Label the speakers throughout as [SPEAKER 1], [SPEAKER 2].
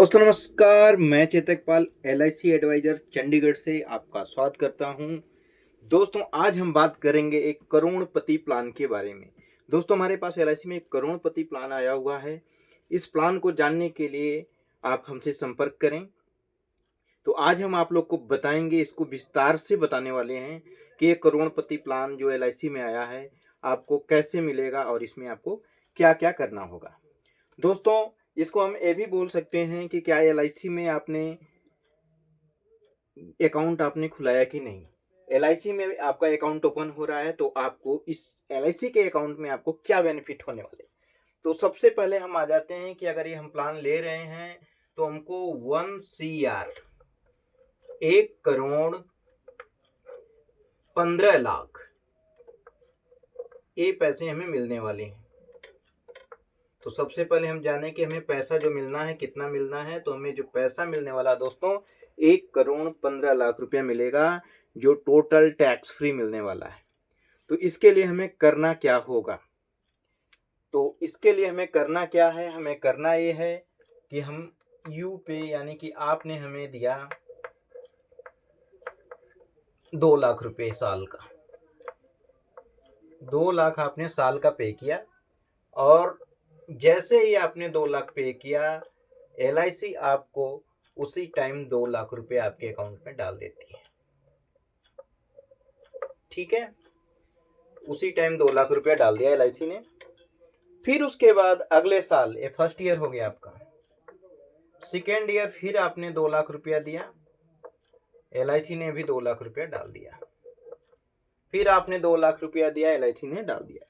[SPEAKER 1] दोस्तों नमस्कार, मैं चेतक पाल LIC एडवाइजर चंडीगढ़ से आपका स्वागत करता हूं। दोस्तों आज हम बात करेंगे एक करोड़पति प्लान के बारे में। दोस्तों हमारे पास LIC में एक करोड़पति प्लान आया हुआ है। इस प्लान को जानने के लिए आप हमसे संपर्क करें। तो आज हम आप लोग को बताएंगे, इसको विस्तार से बताने वाले हैं कि ये करोड़पति प्लान जो LIC में आया है आपको कैसे मिलेगा और इसमें आपको क्या क्या करना होगा। दोस्तों इसको हम ये भी बोल सकते हैं कि क्या LIC में आपने अकाउंट आपने खुलाया कि नहीं। LIC में आपका अकाउंट ओपन हो रहा है तो आपको इस LIC के अकाउंट में आपको क्या बेनिफिट होने वाले। तो सबसे पहले हम आ जाते हैं कि अगर ये हम प्लान ले रहे हैं तो हमको 1 CR 1,15,00,000 ये पैसे हमें मिलने वाले हैं। तो सबसे पहले हम जाने कि हमें पैसा जो मिलना है कितना मिलना है। तो हमें जो पैसा मिलने वाला दोस्तों 1,15,00,000 रुपया मिलेगा, जो टोटल टैक्स फ्री मिलने वाला है। तो इसके लिए हमें करना क्या होगा। तो इसके लिए हमें करना क्या है, हमें करना ये है कि हम पे यानी कि आपने हमें दिया 2 लाख रुपए साल का, 2 लाख आपने साल का पे किया और जैसे ही आपने 2 लाख पे किया LIC आपको उसी टाइम 2 लाख रुपए आपके अकाउंट में डाल देती है। ठीक है, उसी टाइम 2 लाख रुपया डाल दिया LIC ने। फिर उसके बाद अगले साल, ये फर्स्ट ईयर हो गया आपका, सेकेंड ईयर फिर आपने 2 लाख रुपया दिया, LIC ने भी 2 लाख रुपया डाल दिया। फिर आपने 2 लाख रुपया दिया, LIC ने डाल दिया।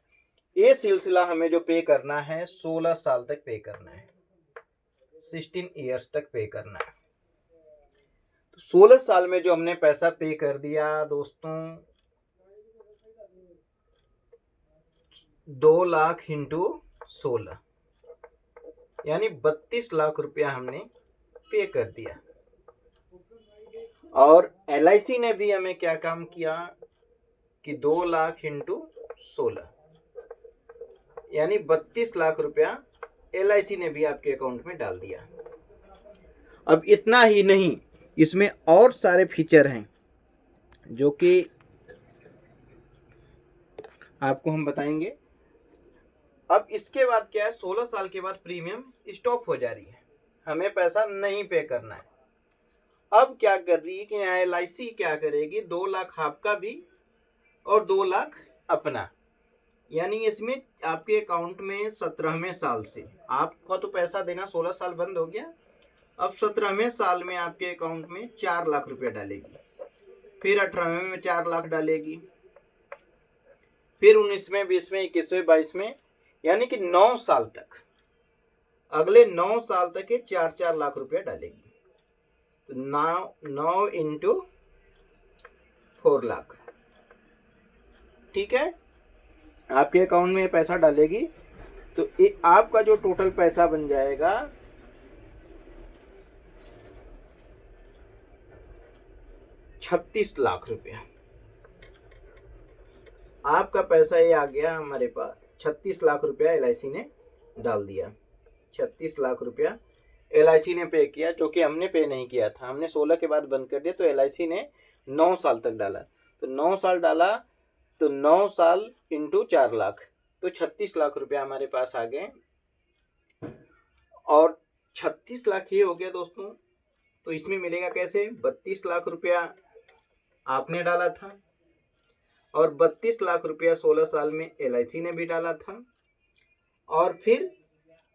[SPEAKER 1] ये सिलसिला हमें जो पे करना है 16 साल तक पे करना है, 16 ईयर्स तक पे करना है। तो 16 साल में जो हमने पैसा पे कर दिया दोस्तों, 2 लाख इंटू 16 यानी 32 लाख रुपया हमने पे कर दिया। और LIC ने भी हमें क्या काम किया कि 2 लाख इंटू 16 यानी 32 लाख रुपया LIC ने भी आपके अकाउंट में डाल दिया। अब इतना ही नहीं, इसमें और सारे फीचर हैं जो कि आपको हम बताएंगे। अब इसके बाद क्या है, 16 साल के बाद प्रीमियम स्टॉप हो जा रही है, हमें पैसा नहीं पे करना है। अब क्या कर रही है कि LIC क्या करेगी, 2 लाख आपका भी और 2 लाख अपना, यानी इसमें आपके अकाउंट में 17वें साल से आपका तो पैसा देना 16 साल बंद हो गया। अब 17वें साल में आपके अकाउंट में 4 लाख रुपया डालेगी, फिर 18वें में 4 लाख डालेगी, फिर 19वें 20वें 21वें 22वें, यानी कि 9 साल तक, अगले 9 साल तक ये 4-4 लाख रुपया डालेगी। तो 9 इंटू 4 लाख, ठीक है, आपके अकाउंट में पैसा डालेगी। तो ये आपका जो टोटल पैसा बन जाएगा 36 लाख रुपया। आपका पैसा ये आ गया हमारे पास, 36 लाख रुपया LIC ने डाल दिया। 36 लाख रुपया LIC ने पे किया, जो कि हमने पे नहीं किया था। हमने 16 के बाद बंद कर दिया, तो LIC ने 9 साल तक डाला। तो 9 साल डाला तो 9 साल इंटू 4 लाख, तो 36 लाख रुपया हमारे पास आ गए। और 36 लाख ये हो गया दोस्तों। तो इसमें मिलेगा कैसे, 32 लाख रुपया आपने डाला था और 32 लाख रुपया 16 साल में LIC ने भी डाला था, और फिर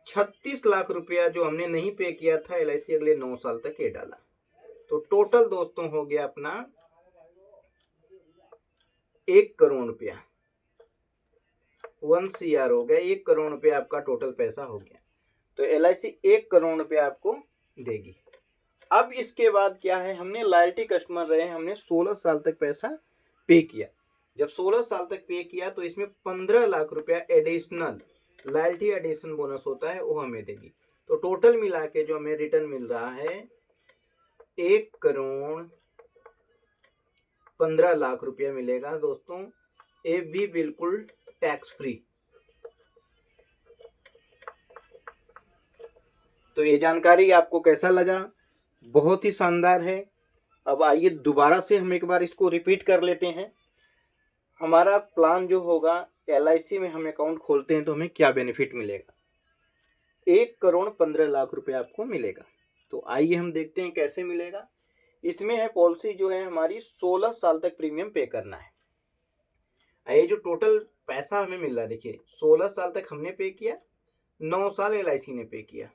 [SPEAKER 1] 36 लाख रुपया जो हमने नहीं पे किया था LIC अगले 9 साल तक ये डाला। तो टोटल दोस्तों हो गया अपना 1 करोड़ रुपया, 1 CR हो गया, 1 करोड़ रुपया आपका टोटल पैसा हो गया। तो LIC 1 करोड़ रुपया आपको देगी। अब इसके बाद क्या है, हमने लॉयल्टी कस्टमर रहे, हमने 16 साल तक पैसा पे किया। जब 16 साल तक पे किया तो इसमें 15 लाख रुपया एडिशनल लॉयल्टी एडिशन बोनस होता है, वो हमें देगी। तो टोटल मिला के जो हमें रिटर्न मिल रहा है 1 करोड़ 15 लाख रुपया मिलेगा दोस्तों, ये भी बिल्कुल टैक्स फ्री। तो ये जानकारी आपको कैसा लगा? बहुत ही शानदार है। अब आइए दोबारा से हम एक बार इसको रिपीट कर लेते हैं। हमारा प्लान जो होगा, LIC में हम अकाउंट खोलते हैं तो हमें क्या बेनिफिट मिलेगा? 1,15,00,000 आपको मिलेगा। तो आइए हम देखते हैं कैसे मिलेगा। इसमें है पॉलिसी जो है हमारी 16 साल तक प्रीमियम पे करना है। ये जो टोटल पैसा हमें मिल रहा है, देखिए 16 साल तक हमने पे किया, 9 साल LIC ने पे किया,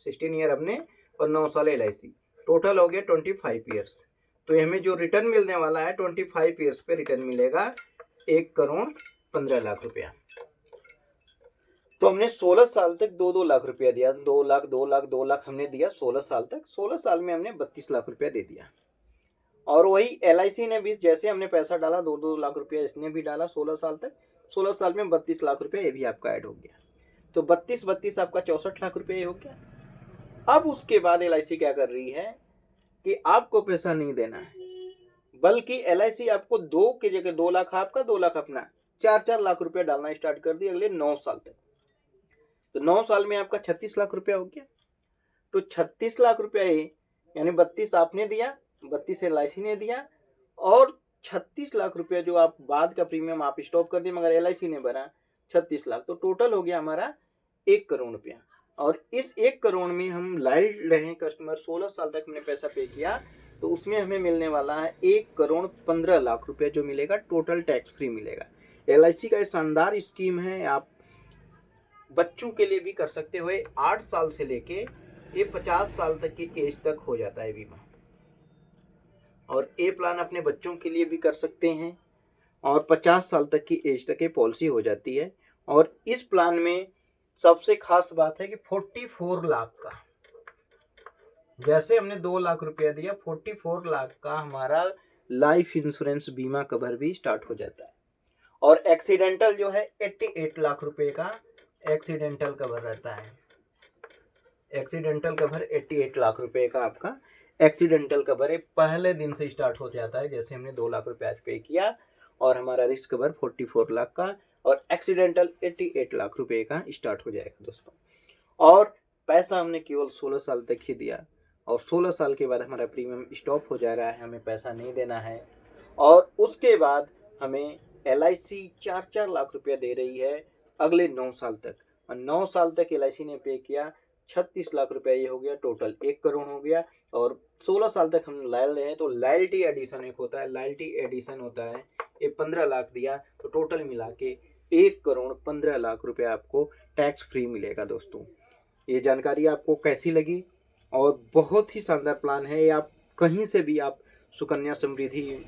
[SPEAKER 1] 16 ईयर हमने और 9 साल LIC, टोटल हो गया 25 ईयर्स। तो हमें जो रिटर्न मिलने वाला है 25 ईयर्स पे रिटर्न मिलेगा 1,15,00,000 रुपया। तो हमने 16 साल तक 2-2 लाख रुपया दिया, 2 लाख 2 लाख 2 लाख हमने दिया 16 साल तक। 16 साल में हमने 32 लाख रुपया दे दिया। और वही LIC ने भी जैसे हमने पैसा डाला 2-2 लाख रुपया इसने भी डाला 16 साल तक। 16 साल में 32 लाख रुपया ये भी आपका ऐड हो गया। तो 32 आपका 64 लाख रुपया ये हो गया। अब उसके बाद LIC क्या कर रही है कि आपको पैसा नहीं देना है, बल्कि LIC आपको 2 की जगह 2 लाख आपका 2 लाख अपना 4-4 लाख रुपया डालना स्टार्ट कर दी अगले 9 साल तक। तो 9 साल में आपका 36 लाख रुपया हो गया। तो 36 लाख रुपया यानी 32 आपने दिया, 32 LIC ने दिया, और 36 लाख रुपया जो आप बाद का प्रीमियम आप स्टॉप कर दिए मगर LIC ने भरा 36 लाख। तो टोटल हो गया हमारा 1 करोड़ रुपया। और इस 1 करोड़ में हम लाइल रहे कस्टमर, 16 साल तक हमने पैसा पे किया, तो उसमें हमें मिलने वाला है 1,15,00,000 रुपया जो मिलेगा, टोटल टैक्स फ्री मिलेगा। LIC का शानदार स्कीम है, आप बच्चों के लिए भी कर सकते हो। 8 साल से लेके ये 50 साल तक की एज तक हो जाता है बीमा। और ये प्लान अपने बच्चों के लिए भी कर सकते हैं, और 50 साल तक की एज तक ये पॉलिसी हो जाती है। और इस प्लान में सबसे खास बात है कि 44 लाख का, जैसे हमने 2 लाख रुपया दिया, 44 लाख का हमारा लाइफ इंश्योरेंस बीमा कवर भी स्टार्ट हो जाता है। और एक्सीडेंटल जो है 88 लाख रुपए का एक्सीडेंटल कवर रहता है। एक्सीडेंटल कवर 88 लाख रुपए का आपका एक्सीडेंटल कवर है, पहले दिन से स्टार्ट हो जाता है। जैसे हमने 2 लाख रुपया पे किया और हमारा रिस्क कवर 44 लाख का और एक्सीडेंटल 88 लाख रुपए का स्टार्ट हो जाएगा दोस्तों। और पैसा हमने केवल 16 साल तक ही दिया, और 16 साल के बाद हमारा प्रीमियम स्टॉप हो जा रहा है, हमें पैसा नहीं देना है। और उसके बाद हमें LIC 4-4 लाख रुपया दे रही है अगले 9 साल तक। और 9 साल तक LIC ने पे किया 36 लाख रुपया, ये हो गया टोटल 1 करोड़ हो गया। और 16 साल तक हम लायल रहे हैं, तो लॉयल्टी एडिशन एक होता है, लॉयल्टी एडिशन होता है, ये 15 लाख दिया, तो टोटल मिला के 1,15,00,000 रुपया आपको टैक्स फ्री मिलेगा दोस्तों। ये जानकारी आपको कैसी लगी? और बहुत ही शानदार प्लान है ये, आप कहीं से भी आप सुकन्या समृद्धि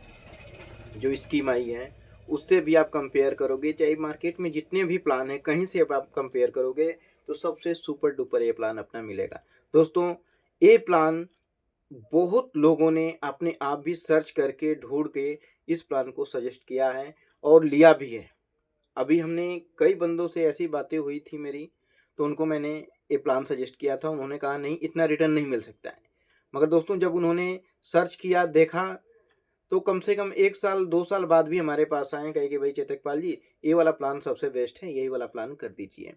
[SPEAKER 1] जो स्कीम आई है उससे भी आप कंपेयर करोगे, चाहे मार्केट में जितने भी प्लान हैं कहीं से आप कंपेयर करोगे तो सबसे सुपर डुपर ये प्लान अपना मिलेगा दोस्तों। ये प्लान बहुत लोगों ने अपने आप भी सर्च करके ढूंढ के इस प्लान को सजेस्ट किया है और लिया भी है। अभी हमने कई बंदों से ऐसी बातें हुई थी मेरी, तो उनको मैंने ये प्लान सजेस्ट किया था, उन्होंने कहा नहीं इतना रिटर्न नहीं मिल सकता है। मगर दोस्तों जब उन्होंने सर्च किया देखा तो कम से कम 1 साल 2 साल बाद भी हमारे पास आए, कहे कि भाई चेतकपाल जी ये वाला प्लान सबसे बेस्ट है, यही वाला प्लान कर दीजिए।